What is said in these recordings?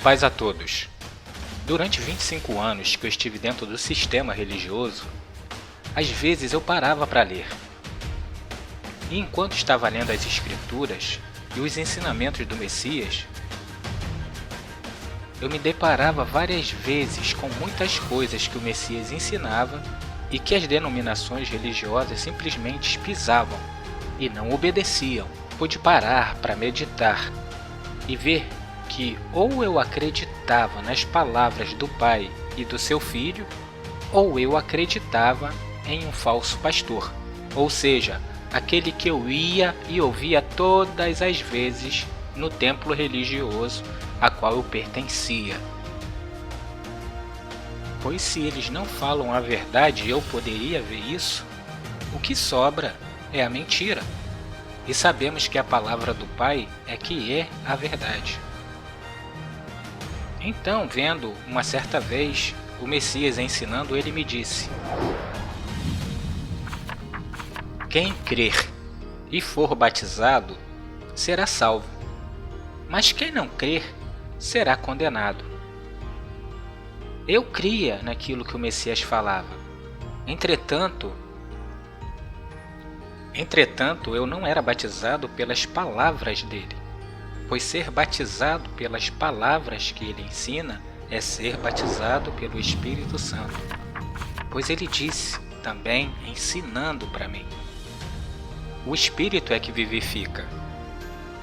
Paz a todos. Durante 25 anos que eu estive dentro do sistema religioso, às vezes eu parava para ler. E enquanto estava lendo as Escrituras e os ensinamentos do Messias, eu me deparava várias vezes com muitas coisas que o Messias ensinava e que as denominações religiosas simplesmente pisavam e não obedeciam. Pude parar para meditar e ver que ou eu acreditava nas palavras do Pai e do seu Filho, ou eu acreditava em um falso pastor, ou seja, aquele que eu ia e ouvia todas as vezes no templo religioso a qual eu pertencia. Pois se eles não falam a verdade e eu poderia ver isso, o que sobra é a mentira. E sabemos que a palavra do Pai é que é a verdade. Então, vendo uma certa vez o Messias ensinando, ele me disse: quem crer e for batizado será salvo, mas quem não crer será condenado. Eu cria naquilo que o Messias falava. Entretanto, eu não era batizado pelas palavras dele, pois ser batizado pelas palavras que ele ensina é ser batizado pelo Espírito Santo. Pois ele disse também, ensinando para mim: o Espírito é que vivifica,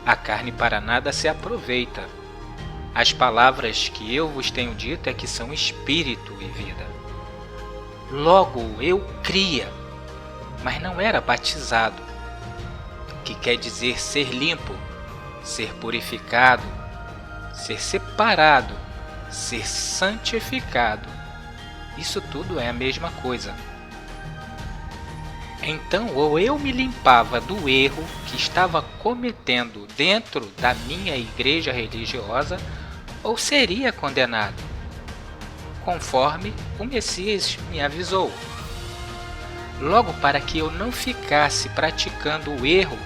a carne para nada se aproveita. As palavras que eu vos tenho dito é que são Espírito e vida. Logo eu cria, mas não era batizado, que quer dizer ser limpo, ser purificado, ser separado, ser santificado. Isso tudo é a mesma coisa. Então, ou eu me limpava do erro que estava cometendo dentro da minha igreja religiosa, ou seria condenado, conforme o Messias me avisou. Logo, para que eu não ficasse praticando o erro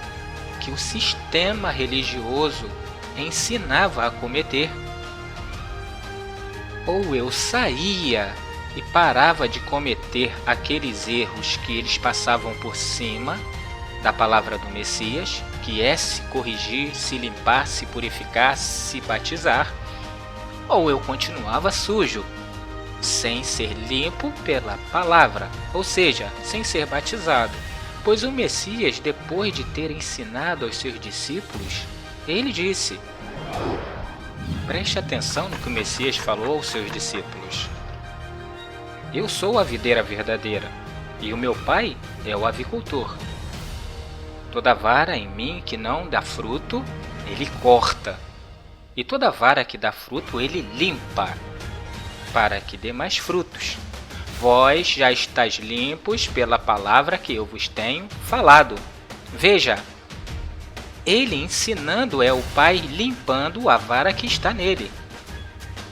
que o sistema religioso ensinava a cometer, ou eu saía e parava de cometer aqueles erros que eles passavam por cima da palavra do Messias, que é se corrigir, se limpar, se purificar, se batizar, ou eu continuava sujo, sem ser limpo pela palavra, ou seja, sem ser batizado. Pois o Messias, depois de ter ensinado aos seus discípulos, ele disse: preste atenção no que o Messias falou aos seus discípulos. Eu sou a videira verdadeira, e o meu Pai é o avicultor. Toda vara em mim que não dá fruto, ele corta, e toda vara que dá fruto, ele limpa, para que dê mais frutos. Vós já estáis limpos pela palavra que eu vos tenho falado. Veja, ele ensinando é o Pai limpando a vara que está nele.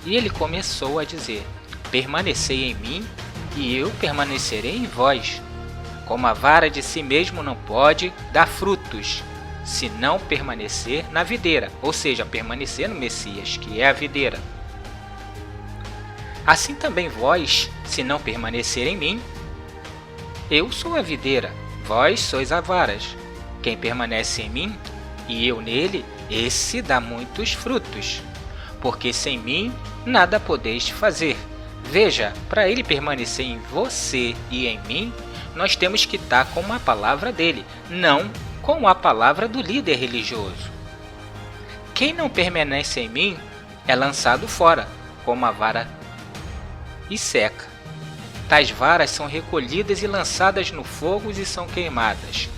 E ele começou a dizer: permanecei em mim e eu permanecerei em vós. Como a vara de si mesmo não pode dar frutos, se não permanecer na videira, ou seja, permanecer no Messias, que é a videira. Assim também vós, se não permanecer em mim, eu sou a videira, vós sois as varas. Quem permanece em mim e eu nele, esse dá muitos frutos, porque sem mim nada podeis fazer. Veja, para ele permanecer em você e em mim, nós temos que estar com a palavra dele, não com a palavra do líder religioso. Quem não permanece em mim é lançado fora, como a vara, e seca. Tais varas são recolhidas e lançadas no fogo e são queimadas.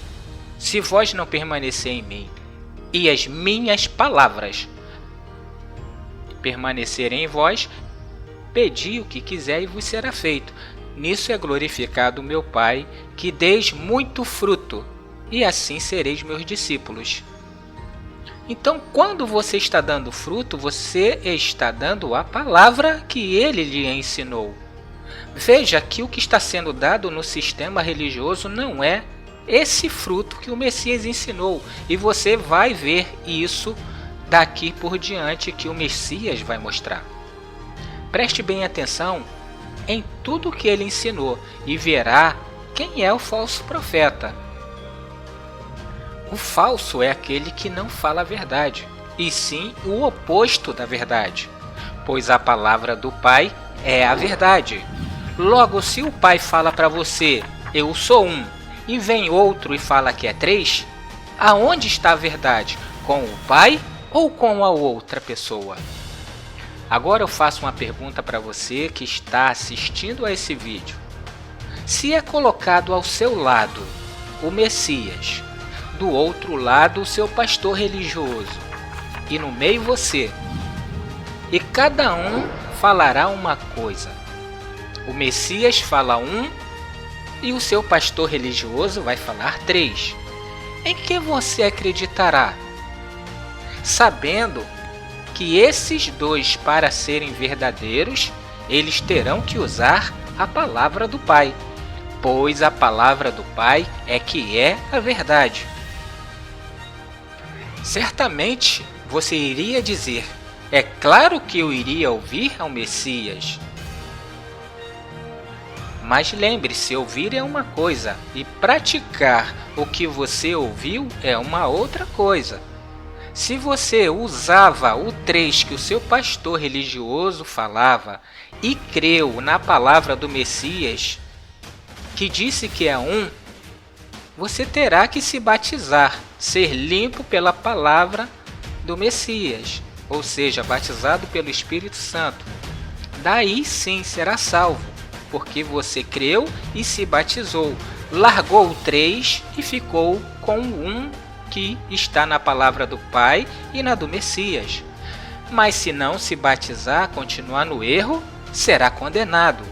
Se vós não permanecer em mim, e as minhas palavras permanecerem em vós, pedi o que quiser e vos será feito. Nisso é glorificado o meu Pai, que deis muito fruto, e assim sereis meus discípulos. Então, quando você está dando fruto, você está dando a palavra que ele lhe ensinou. Veja que o que está sendo dado no sistema religioso não é esse fruto que o Messias ensinou. E você vai ver isso daqui por diante que o Messias vai mostrar. Preste bem atenção em tudo que ele ensinou e verá quem é o falso profeta. O falso é aquele que não fala a verdade, e sim o oposto da verdade, pois a palavra do Pai é a verdade. Logo, se o Pai fala para você, eu sou um, e vem outro e fala que é três, aonde está a verdade? Com o Pai ou com a outra pessoa? Agora eu faço uma pergunta para você que está assistindo a esse vídeo. Se é colocado ao seu lado o Messias, do outro lado o seu pastor religioso, e no meio você, e cada um falará uma coisa. O Messias fala um e o seu pastor religioso vai falar três. Em que você acreditará? Sabendo que esses dois, para serem verdadeiros, eles terão que usar a palavra do Pai, pois a palavra do Pai é que é a verdade. Certamente você iria dizer, é claro que eu iria ouvir ao Messias. Mas lembre-se, ouvir é uma coisa e praticar o que você ouviu é uma outra coisa. Se você usava o 3 que o seu pastor religioso falava e creu na palavra do Messias, que disse que é um, você terá que se batizar, ser limpo pela palavra do Messias, ou seja, batizado pelo Espírito Santo. Daí sim será salvo, porque você creu e se batizou, largou o 3 e ficou com o 1 que está na palavra do Pai e na do Messias. Mas se não se batizar, continuar no erro, será condenado.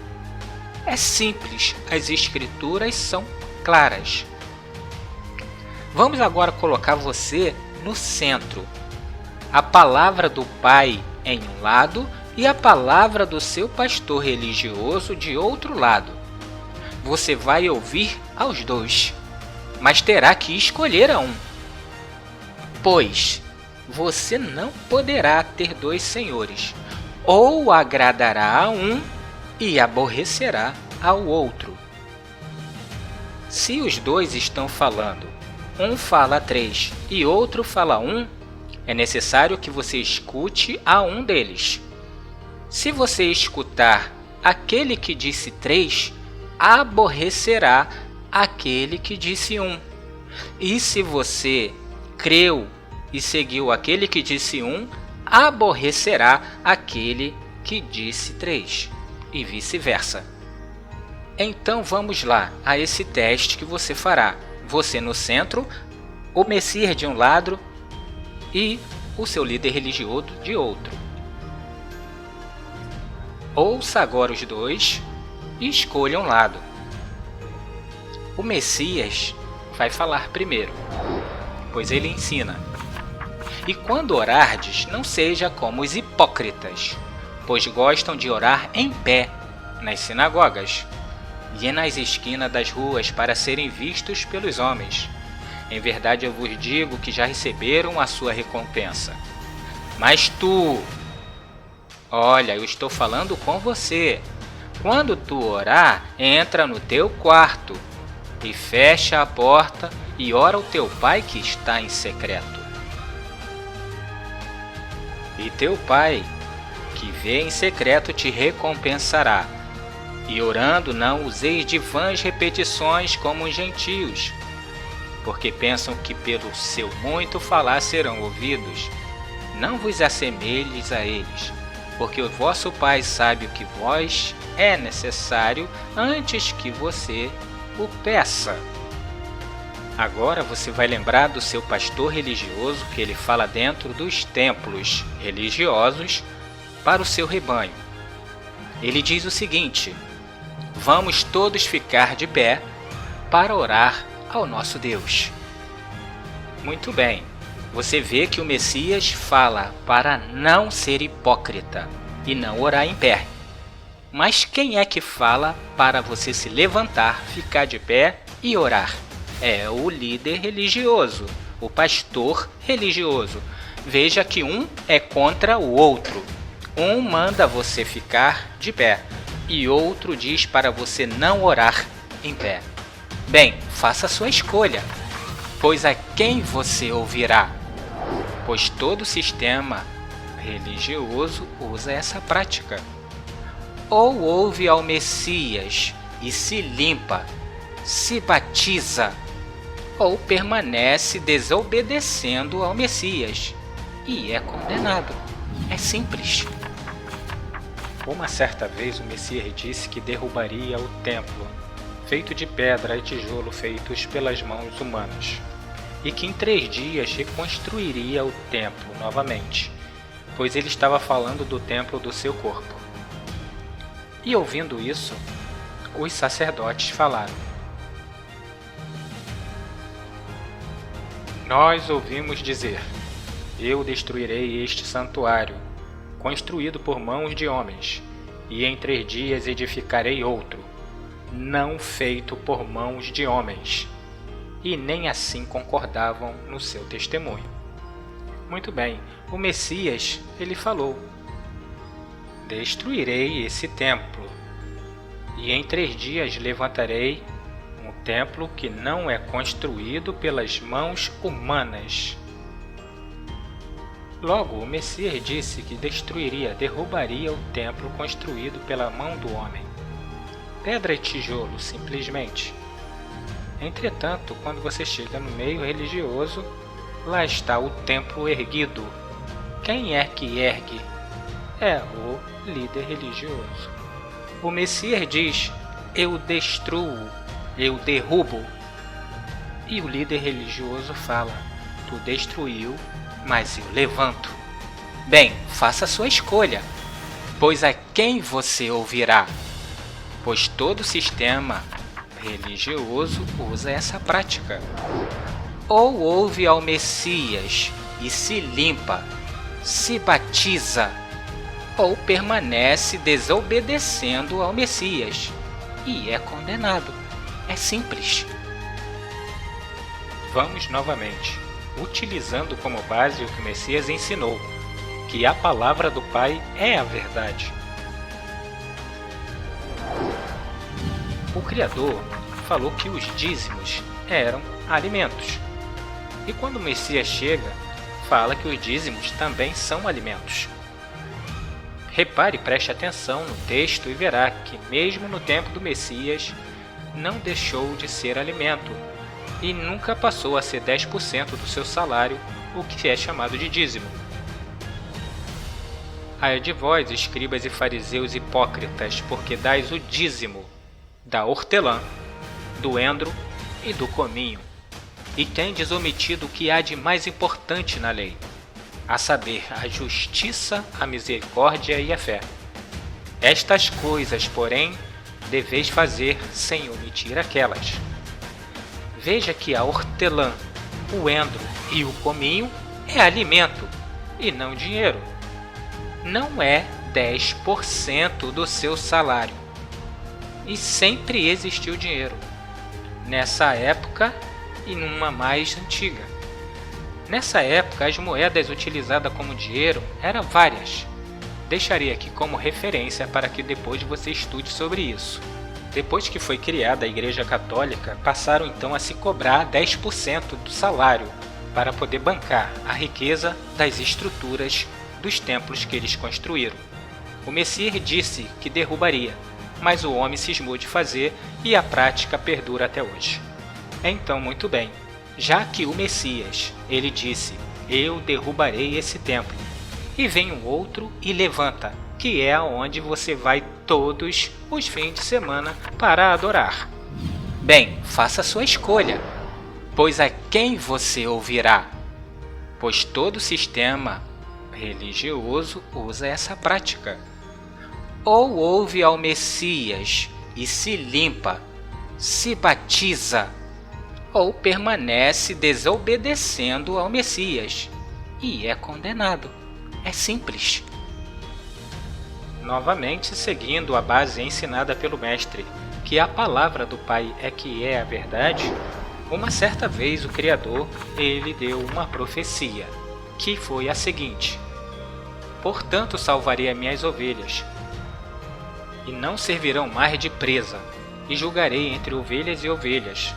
É simples, as escrituras são claras. Vamos agora colocar você no centro. A palavra do Pai em um lado e a palavra do seu pastor religioso de outro lado. Você vai ouvir aos dois, mas terá que escolher a um. Pois você não poderá ter dois senhores, ou agradará a um e aborrecerá ao outro. Se os dois estão falando, um fala 3 e outro fala 1, é necessário que você escute a um deles. Se você escutar aquele que disse 3, aborrecerá aquele que disse 1. E se você creu e seguiu aquele que disse 1, aborrecerá aquele que disse 3, e vice-versa. Então vamos lá a esse teste que você fará. Você no centro, o Messias de um lado e o seu líder religioso de outro. Ouça agora os dois e escolha um lado. O Messias vai falar primeiro, pois ele ensina. E quando orardes, não seja como os hipócritas, pois gostam de orar em pé nas sinagogas e nas esquinas das ruas para serem vistos pelos homens. Em verdade eu vos digo que já receberam a sua recompensa. Mas tu, olha, eu estou falando com você. Quando tu orar, entra no teu quarto e fecha a porta e ora ao teu Pai que está em secreto. E teu Pai, que vê em secreto, te recompensará. E orando, não useis de vãs repetições como os gentios, porque pensam que pelo seu muito falar serão ouvidos. Não vos assemelhes a eles, porque o vosso Pai sabe o que vós é necessário antes que você o peça. Agora você vai lembrar do seu pastor religioso que ele fala dentro dos templos religiosos para o seu rebanho. Ele diz o seguinte: vamos todos ficar de pé para orar ao nosso Deus. Muito bem, você vê que o Messias fala para não ser hipócrita e não orar em pé. Mas quem é que fala para você se levantar, ficar de pé e orar? É o líder religioso, o pastor religioso. Veja que um é contra o outro. Um manda você ficar de pé e outro diz para você não orar em pé. Bem, faça sua escolha, pois a quem você ouvirá? Pois todo sistema religioso usa essa prática. Ou ouve ao Messias e se limpa, se batiza, ou permanece desobedecendo ao Messias e é condenado. É simples. Uma certa vez o Messias disse que derrubaria o templo, feito de pedra e tijolo feitos pelas mãos humanas, e que em 3 dias reconstruiria o templo novamente, pois ele estava falando do templo do seu corpo. E ouvindo isso, os sacerdotes falaram: Nós ouvimos dizer: Eu destruirei este santuário, construído por mãos de homens, e em 3 dias edificarei outro, não feito por mãos de homens. E nem assim concordavam no seu testemunho. Muito bem, o Messias, ele falou: Destruirei esse templo, e em 3 dias levantarei um templo que não é construído pelas mãos humanas. Logo, o Messias disse que derrubaria o templo construído pela mão do homem. Pedra e tijolo, simplesmente. Entretanto, quando você chega no meio religioso, lá está o templo erguido. Quem é que ergue? É o líder religioso. O Messias diz: Eu destruo, eu derrubo. E o líder religioso fala: Tu destruiu, mas eu levanto. Bem, faça sua escolha, pois a quem você ouvirá? Pois todo sistema religioso usa essa prática. Ou ouve ao Messias e se limpa, se batiza, ou permanece desobedecendo ao Messias e é condenado. É simples. Vamos novamente, utilizando como base o que o Messias ensinou, que a palavra do Pai é a verdade. O Criador falou que os dízimos eram alimentos. E quando o Messias chega, fala que os dízimos também são alimentos. Repare e preste atenção no texto e verá que mesmo no tempo do Messias não deixou de ser alimento e nunca passou a ser 10% do seu salário, o que é chamado de dízimo. Ai de vós, escribas e fariseus hipócritas, porque dais o dízimo da hortelã, do endro e do cominho, e tendes omitido o que há de mais importante na lei, a saber, a justiça, a misericórdia e a fé. Estas coisas, porém, deveis fazer sem omitir aquelas. Veja que a hortelã, o endro e o cominho é alimento e não dinheiro. Não é 10% do seu salário. E sempre existiu dinheiro, nessa época e numa mais antiga. Nessa época, as moedas utilizadas como dinheiro eram várias. Deixarei aqui como referência para que depois você estude sobre isso. Depois que foi criada a Igreja Católica, passaram então a se cobrar 10% do salário para poder bancar a riqueza das estruturas dos templos que eles construíram. O Messias disse que derrubaria, mas o homem cismou de fazer e a prática perdura até hoje. Então, muito bem, já que o Messias, ele disse: Eu derrubarei esse templo, e vem um outro e levanta, que é aonde você vai todos os fins de semana para adorar. Bem, faça sua escolha, pois a quem você ouvirá? Pois todo sistema religioso usa essa prática. Ou ouve ao Messias e se limpa, se batiza, ou permanece desobedecendo ao Messias e é condenado. É simples. Novamente, seguindo a base ensinada pelo Mestre, que a palavra do Pai é que é a verdade, uma certa vez o Criador, ele deu uma profecia. que foi a seguinte: portanto salvarei as minhas ovelhas, e não servirão mais de presa, e julgarei entre ovelhas e ovelhas,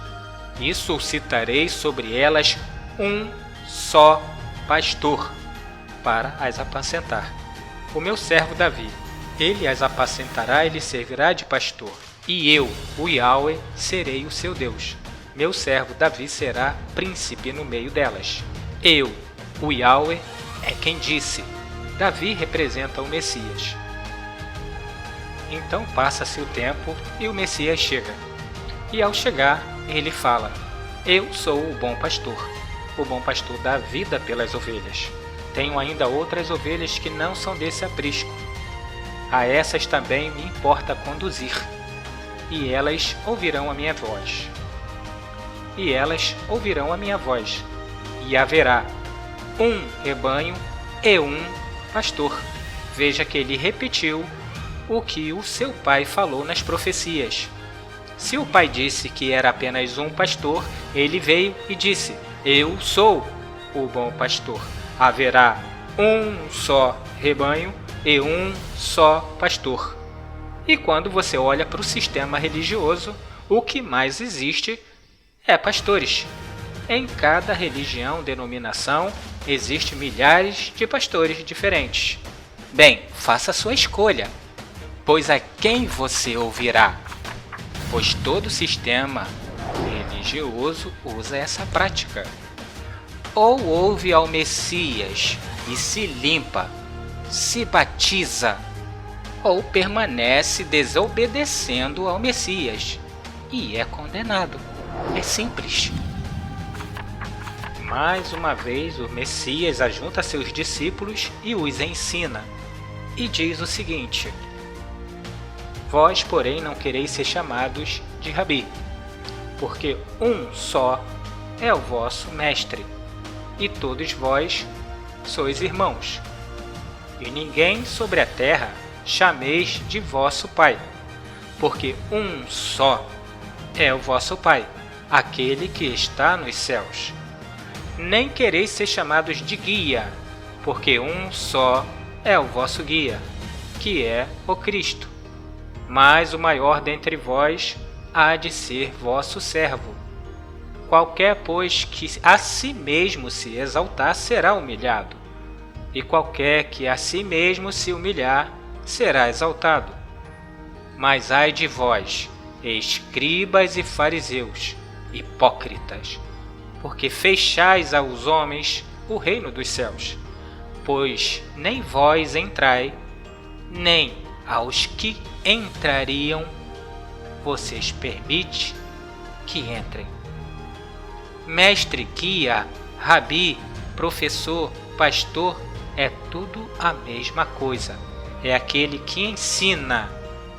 e suscitarei sobre elas um só pastor, para as apacentar. O meu servo Davi, ele as apacentará e lhe servirá de pastor. E eu, o Yahweh, serei o seu Deus. Meu servo Davi será príncipe no meio delas. Eu, o Yahweh, é quem disse. Davi representa o Messias. Então passa-se o tempo e o Messias chega. E ao chegar, ele fala: eu sou o bom pastor. O bom pastor dá vida pelas ovelhas. Tenho ainda outras ovelhas que não são desse aprisco. A essas também me importa conduzir, e elas ouvirão a minha voz. E elas ouvirão a minha voz, e haverá um rebanho e um pastor. Veja que ele repetiu o que o seu pai falou nas profecias. Se o pai disse que era apenas um pastor, ele veio e disse: eu sou o bom pastor. Haverá um só rebanho e um só pastor. E quando você olha para o sistema religioso, o que mais existe é pastores. Em cada religião, denominação, existem milhares de pastores diferentes. Bem, faça a sua escolha, pois a quem você ouvirá? Pois todo sistema religioso usa essa prática. Ou ouve ao Messias e se limpa, se batiza, ou permanece desobedecendo ao Messias e é condenado. É simples. Mais uma vez, o Messias ajunta seus discípulos e os ensina, e diz o seguinte: vós, porém, não quereis ser chamados de Rabi, porque um só é o vosso mestre, e todos vós sois irmãos. E ninguém sobre a terra chameis de vosso Pai, porque um só é o vosso Pai, aquele que está nos céus. Nem quereis ser chamados de guia, porque um só é o vosso guia, que é o Cristo. Mas o maior dentre vós há de ser vosso servo. Qualquer, pois, que a si mesmo se exaltar, será humilhado, e qualquer que a si mesmo se humilhar, será exaltado. Mas ai de vós, escribas e fariseus, hipócritas, porque fechais aos homens o reino dos céus, pois nem vós entrai, nem aos que entrariam vocês permite que entrem. Mestre, guia, rabi, professor, pastor, é tudo a mesma coisa. É aquele que ensina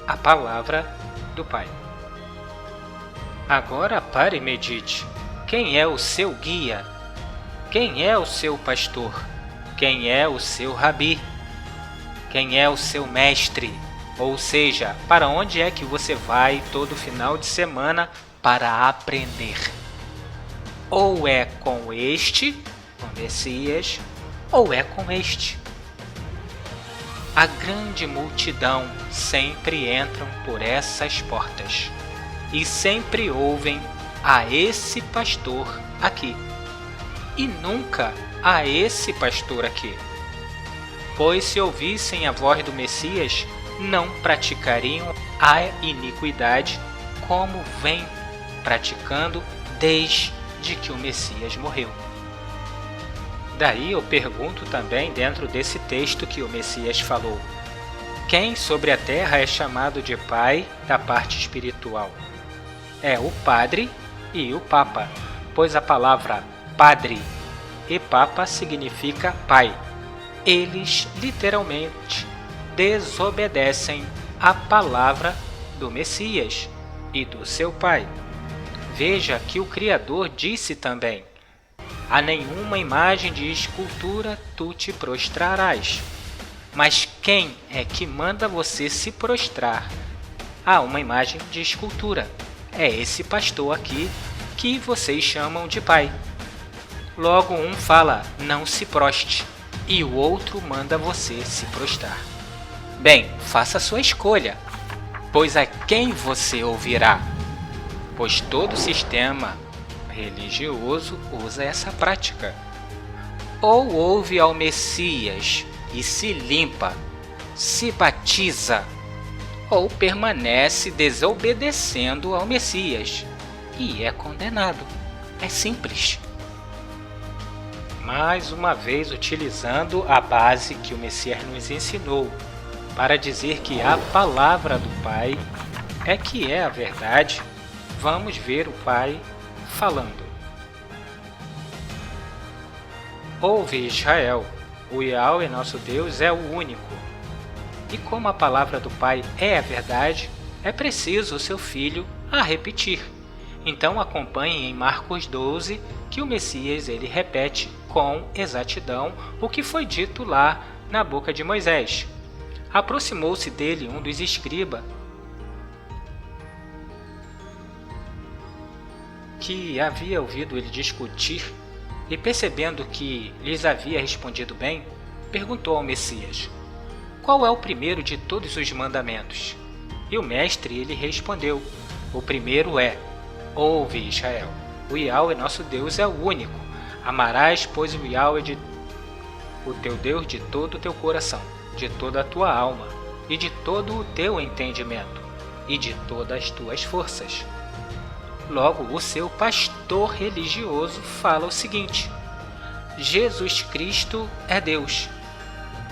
a palavra do Pai. Agora pare e medite. Quem é o seu guia? Quem é o seu pastor? Quem é o seu rabi? Quem é o seu mestre? Ou seja, para onde é que você vai todo final de semana para aprender? Ou é com este, o Messias, ou é com este. A grande multidão sempre entram por essas portas e sempre ouvem a esse pastor aqui e nunca a esse pastor aqui. Pois se ouvissem a voz do Messias, não praticariam a iniquidade como vem praticando desde que o Messias morreu. Daí eu pergunto também dentro desse texto que o Messias falou: quem sobre a terra é chamado de pai da parte espiritual? É o padre e o papa, pois a palavra padre e papa significa pai. Eles literalmente desobedecem a palavra do Messias e do seu pai. Veja que o Criador disse também: a nenhuma imagem de escultura tu te prostrarás. Mas quem é que manda você se prostrar a uma imagem de escultura? É esse pastor aqui que vocês chamam de pai. Logo um fala, não se proste, e o outro manda você se prostrar. Bem, faça sua escolha, pois a quem você ouvirá? Pois todo sistema religioso usa essa prática. Ou ouve ao Messias e se limpa, se batiza, ou permanece desobedecendo ao Messias e é condenado. É simples. Mais uma vez utilizando a base que o Messias nos ensinou para dizer que a palavra do Pai é que é a verdade, vamos ver o Pai falando. Ouve, Israel, o Yahweh nosso Deus é o único. E como a palavra do Pai é a verdade, é preciso o seu filho a repetir. Então acompanhe em Marcos 12 que o Messias ele repete com exatidão o que foi dito lá na boca de Moisés. Aproximou-se dele um dos escribas que havia ouvido ele discutir e percebendo que lhes havia respondido bem, perguntou ao Messias: qual é o primeiro de todos os mandamentos? E o mestre ele respondeu: o primeiro é: ouve, Israel, o Yahweh nosso Deus é o único. Amarás, pois, o Yahweh o teu Deus de todo o teu coração, de toda a tua alma, e de todo o teu entendimento, e de todas as tuas forças. Logo, o seu pastor religioso fala o seguinte: Jesus Cristo é Deus.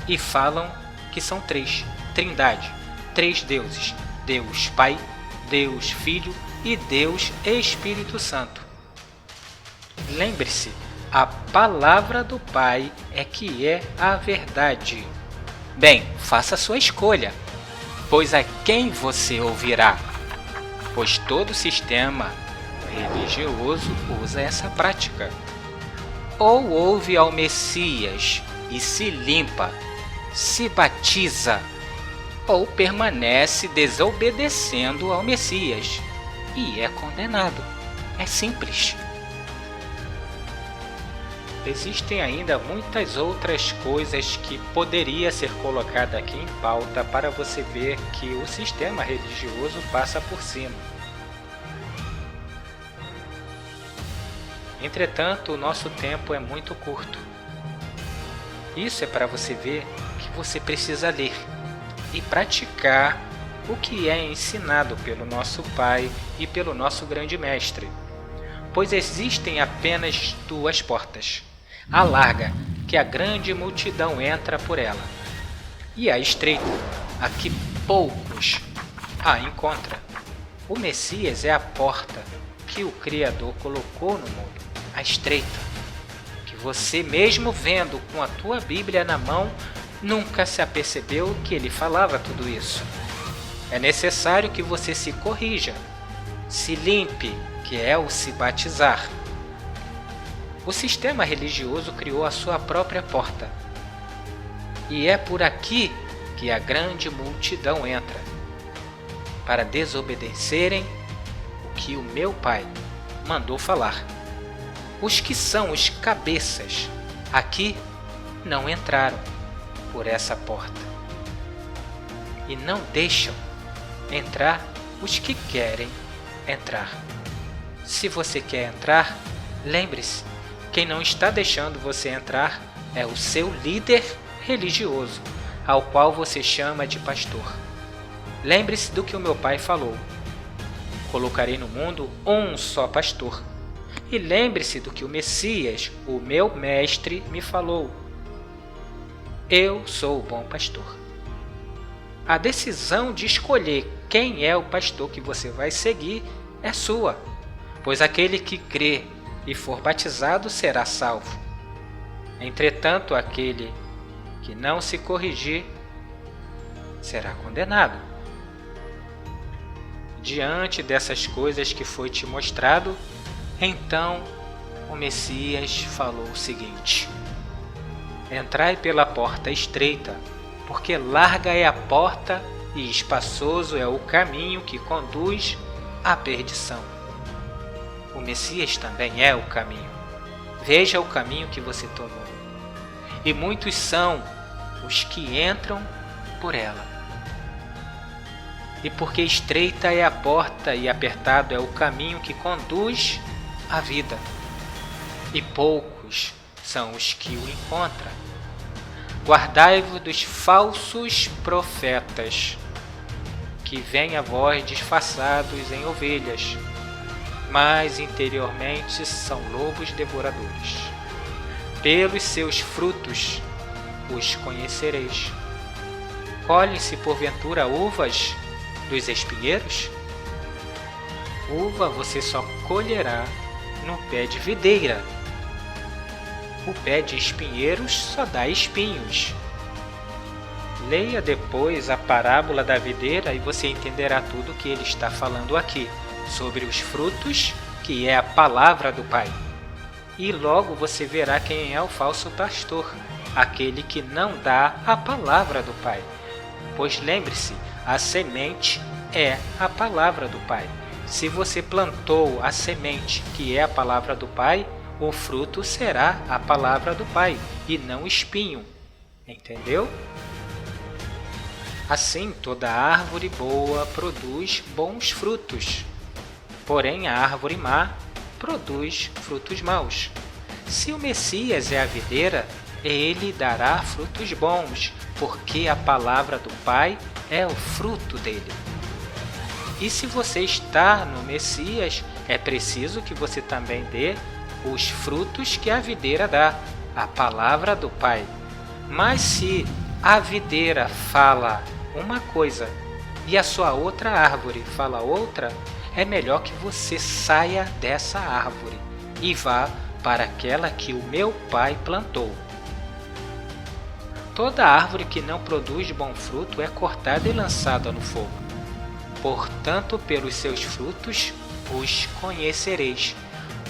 E falam que são três, trindade, três deuses: Deus Pai, Deus Filho e Deus Espírito Santo. Lembre-se, a palavra do Pai é que é a verdade. Bem, faça sua escolha, pois a quem você ouvirá? Pois todo sistema religioso usa essa prática. Ou ouve ao Messias e se limpa, se batiza, ou permanece desobedecendo ao Messias e é condenado. É simples. Existem ainda muitas outras coisas que poderia ser colocada aqui em pauta para você ver que o sistema religioso passa por cima. Entretanto, o nosso tempo é muito curto. Isso é para você ver que você precisa ler e praticar o que é ensinado pelo nosso Pai e pelo nosso grande Mestre. Pois existem apenas duas portas: a larga, que a grande multidão entra por ela, e a estreita, a que poucos a encontram. O Messias é a porta que o Criador colocou no mundo, a estreita, que você mesmo vendo com a tua Bíblia na mão, nunca se apercebeu que ele falava tudo isso. É necessário que você se corrija, se limpe, que é o se batizar. O sistema religioso criou a sua própria porta, e é por aqui que a grande multidão entra, para desobedecerem o que o meu Pai mandou falar. Os que são os cabeças aqui não entraram por essa porta, e não deixam entrar os que querem entrar. Se você quer entrar, lembre-se, quem não está deixando você entrar é o seu líder religioso, ao qual você chama de pastor. Lembre-se do que o meu Pai falou: colocarei no mundo um só pastor. E lembre-se do que o Messias, o meu mestre, me falou: eu sou o bom pastor. A decisão de escolher quem é o pastor que você vai seguir é sua, pois aquele que crê e for batizado será salvo. Entretanto, aquele que não se corrigir será condenado. Diante dessas coisas que foi te mostrado, então o Messias falou o seguinte: entrai pela porta estreita, porque larga é a porta e espaçoso é o caminho que conduz à perdição. O Messias também é o caminho. Veja o caminho que você tomou. E muitos são os que entram por ela. E porque estreita é a porta e apertado é o caminho que conduz à vida, e poucos são os que o encontram. Guardai-vos dos falsos profetas, que vêm a vós disfarçados em ovelhas, mas interiormente são lobos devoradores. Pelos seus frutos os conhecereis. Colhem-se porventura uvas dos espinheiros? Uva você só colherá no pé de videira. O pé de espinheiros só dá espinhos. Leia depois a parábola da videira e você entenderá tudo o que ele está falando aqui, sobre os frutos, que é a palavra do Pai. E logo você verá quem é o falso pastor, aquele que não dá a palavra do Pai. Pois lembre-se, a semente é a palavra do Pai. Se você plantou a semente, que é a palavra do Pai, o fruto será a palavra do Pai, e não espinho. Entendeu? Assim, toda árvore boa produz bons frutos, porém a árvore má produz frutos maus. Se o Messias é a videira, ele dará frutos bons, porque a palavra do Pai é o fruto dele. E se você está no Messias, é preciso que você também dê os frutos que a videira dá, a palavra do Pai. Mas se a videira fala uma coisa e a sua outra árvore fala outra, é melhor que você saia dessa árvore e vá para aquela que o meu Pai plantou. Toda árvore que não produz bom fruto é cortada e lançada no fogo. Portanto, pelos seus frutos os conhecereis.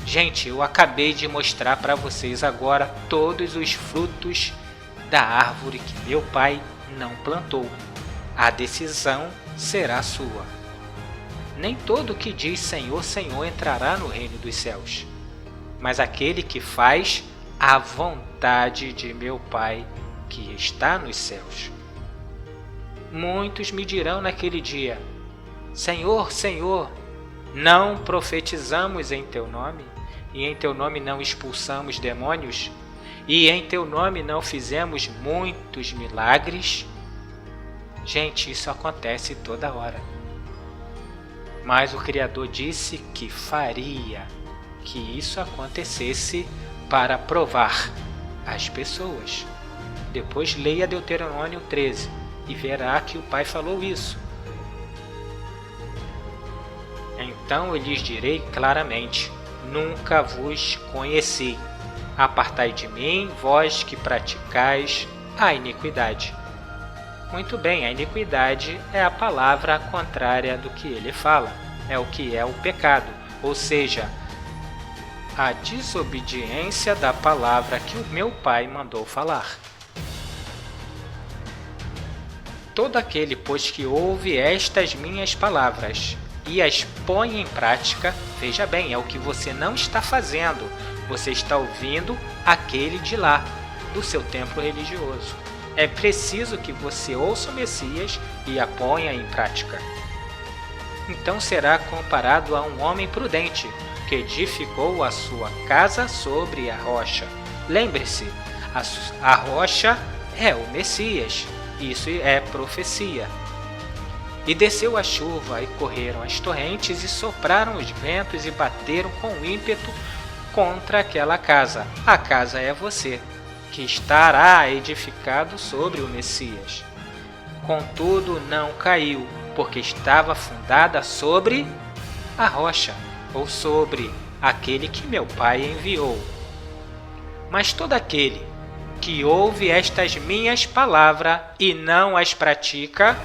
Gente, eu acabei de mostrar para vocês agora todos os frutos da árvore que meu Pai não plantou. A decisão será sua. Nem todo que diz Senhor, Senhor entrará no reino dos céus, mas aquele que faz a vontade de meu Pai que está nos céus. Muitos me dirão naquele dia: Senhor, Senhor, não profetizamos em Teu nome, e em Teu nome não expulsamos demônios, e em Teu nome não fizemos muitos milagres? Gente, isso acontece toda hora. Mas o Criador disse que faria que isso acontecesse para provar as pessoas. Depois leia Deuteronômio 13 e verá que o Pai falou isso. Então eu lhes direi claramente: nunca vos conheci. Apartai de mim, vós que praticais a iniquidade. Muito bem, a iniquidade é a palavra contrária do que ele fala. É o que é o pecado, ou seja, a desobediência da palavra que o meu Pai mandou falar. Todo aquele, pois, que ouve estas minhas palavras e as põe em prática, veja bem, é o que você não está fazendo. Você está ouvindo aquele de lá, do seu templo religioso. É preciso que você ouça o Messias e a ponha em prática. Então será comparado a um homem prudente, que edificou a sua casa sobre a rocha. Lembre-se, a rocha é o Messias. Isso é profecia. E desceu a chuva, e correram as torrentes, e sopraram os ventos, e bateram com ímpeto contra aquela casa. A casa é você, que estará edificado sobre o Messias. Contudo, não caiu, porque estava fundada sobre a rocha, ou sobre aquele que meu Pai enviou. Mas todo aquele que ouve estas minhas palavras e não as pratica,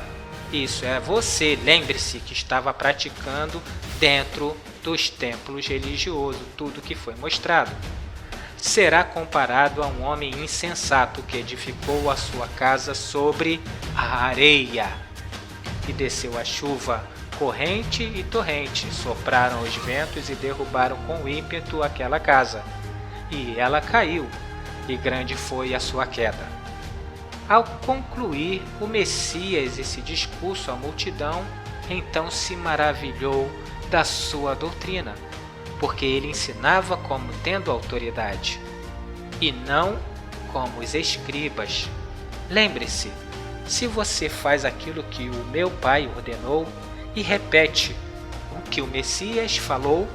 isso é você. Lembre-se que estava praticando dentro dos templos religiosos, tudo que foi mostrado. Será comparado a um homem insensato que edificou a sua casa sobre a areia. E desceu a chuva, corrente e torrente, sopraram os ventos e derrubaram com ímpeto aquela casa. e ela caiu, e grande foi a sua queda. Ao concluir o Messias esse discurso à multidão, então se maravilhou da sua doutrina, porque ele ensinava como tendo autoridade, e não como os escribas. Lembre-se, se você faz aquilo que o meu Pai ordenou e repete o que o Messias falou,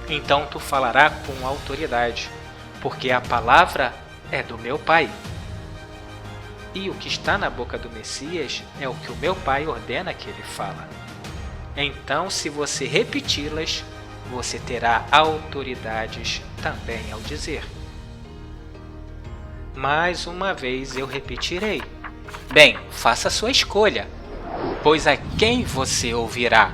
então tu falará com autoridade, porque a palavra é do meu Pai. E o que está na boca do Messias é o que o meu Pai ordena que ele fala. Então, se você repeti-las, você terá autoridades também ao dizer. Mais uma vez eu repetirei. Bem, faça a sua escolha, pois a quem você ouvirá?